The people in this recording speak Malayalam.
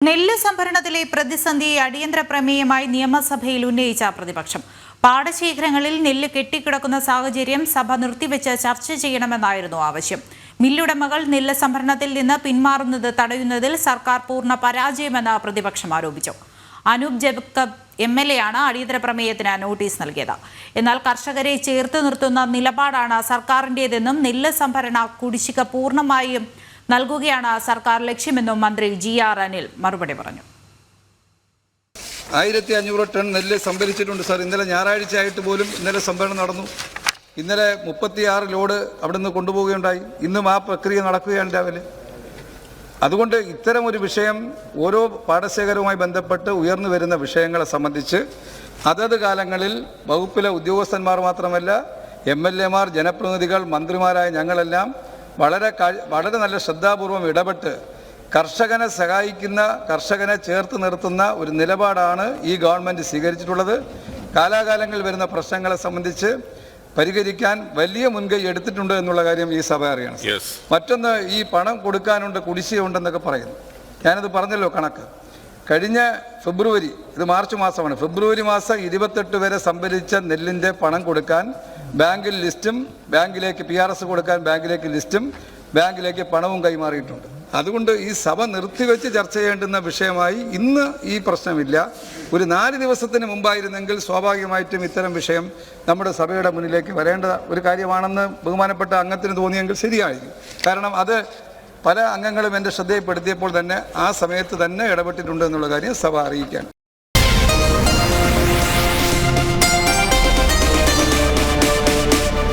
നെല്ല് സംഭരണത്തിലെ പ്രതിസന്ധിയെ അടിയന്തര പ്രമേയമായി നിയമസഭയിൽ ഉന്നയിച്ച പ്രതിപക്ഷം. പാടശേഖരങ്ങളിൽ നെല്ല് കെട്ടിക്കിടക്കുന്ന സാഹചര്യം സഭ നിർത്തിവെച്ച് ചർച്ച ചെയ്യണമെന്നായിരുന്നു ആവശ്യം. മില്ലുടമകൾ നെല്ല് സംഭരണത്തിൽ നിന്ന് പിന്മാറുന്നത് തടയുന്നതിൽ സർക്കാർ പൂർണ്ണ പരാജയമെന്ന് പ്രതിപക്ഷം ആരോപിച്ചു. അനൂപ് ജേക്കബ് MLA ആണ് അടിയന്തര പ്രമേയത്തിന് നോട്ടീസ് നൽകിയത്. എന്നാൽ കർഷകരെ ചേർത്ത് നിർത്തുന്ന നിലപാടാണ് സർക്കാരിൻ്റെതെന്നും നെല്ല് സംഭരണ കുടിശ്ശിക പൂർണ്ണമായും നൽകുകയാണ് സർക്കാർ ലക്ഷ്യമെന്നും മന്ത്രി GR അനിൽ മറുപടി പറഞ്ഞു. 1500 ടൺ നെല്ല് സംഭരിച്ചിട്ടുണ്ട് സാർ. ഇന്നലെ ഞായറാഴ്ച ആയിട്ട് പോലും ഇന്നലെ സംഭരണം നടന്നു. ഇന്നലെ 36 ലോഡ് അവിടെ നിന്ന് കൊണ്ടുപോവുകയുണ്ടായി. ഇന്നും ആ പ്രക്രിയ നടക്കുകയാണ് രാവിലെ. അതുകൊണ്ട് ഇത്തരമൊരു വിഷയം ഓരോ പാടശേഖരവുമായി ബന്ധപ്പെട്ട് ഉയർന്നു വരുന്ന വിഷയങ്ങളെ സംബന്ധിച്ച് അതത് കാലങ്ങളിൽ വകുപ്പിലെ ഉദ്യോഗസ്ഥന്മാർ മാത്രമല്ല MLA മാർ, ജനപ്രതിനിധികൾ, മന്ത്രിമാരായ ഞങ്ങളെല്ലാം വളരെ നല്ല ശ്രദ്ധാപൂർവം ഇടപെട്ട് കർഷകനെ സഹായിക്കുന്ന, കർഷകനെ ചേർത്ത് നിർത്തുന്ന ഒരു നിലപാടാണ് ഈ ഗവൺമെൻറ് സ്വീകരിച്ചിട്ടുള്ളത്. കാലാകാലങ്ങളിൽ വരുന്ന പ്രശ്നങ്ങളെ സംബന്ധിച്ച് പരിഹരിക്കാൻ വലിയ മുൻകൈ എടുത്തിട്ടുണ്ട് എന്നുള്ള കാര്യം ഈ സഭ അറിയണം. മറ്റൊന്ന്, ഈ പണം കൊടുക്കാനുണ്ട്, കുടിശ്ശികയുണ്ടെന്നൊക്കെ പറയുന്നു. ഞാനത് പറഞ്ഞല്ലോ കണക്ക്. കഴിഞ്ഞ ഫെബ്രുവരി, ഇത് മാർച്ച് മാസമാണ്, ഫെബ്രുവരി മാസം 28 വരെ സംഭരിച്ച നെല്ലിൻ്റെ പണം കൊടുക്കാൻ ബാങ്കിൽ ലിസ്റ്റും, ബാങ്കിലേക്ക് PRS കൊടുക്കാൻ ബാങ്കിലേക്ക് ലിസ്റ്റും, ബാങ്കിലേക്ക് പണവും കൈമാറിയിട്ടുണ്ട്. അതുകൊണ്ട് ഈ സഭ നിർത്തിവെച്ച് ചർച്ച ചെയ്യേണ്ടുന്ന വിഷയമായി ഇന്ന് ഈ പ്രശ്നമില്ല. ഒരു 4 ദിവസത്തിന് മുമ്പായിരുന്നെങ്കിൽ സ്വാഭാവികമായിട്ടും ഇത്തരം വിഷയം നമ്മുടെ സഭയുടെ മുന്നിലേക്ക് വരേണ്ട ഒരു കാര്യമാണെന്ന് ബഹുമാനപ്പെട്ട അംഗത്തിന് തോന്നിയെങ്കിൽ ശരിയായിരിക്കും. കാരണം അത് പല അംഗങ്ങളും എൻ്റെ ശ്രദ്ധയിൽപ്പെടുത്തിയപ്പോൾ തന്നെ ആ സമയത്ത് തന്നെ ഇടപെട്ടിട്ടുണ്ട് എന്നുള്ള കാര്യം സഭ അറിയിക്കാൻ.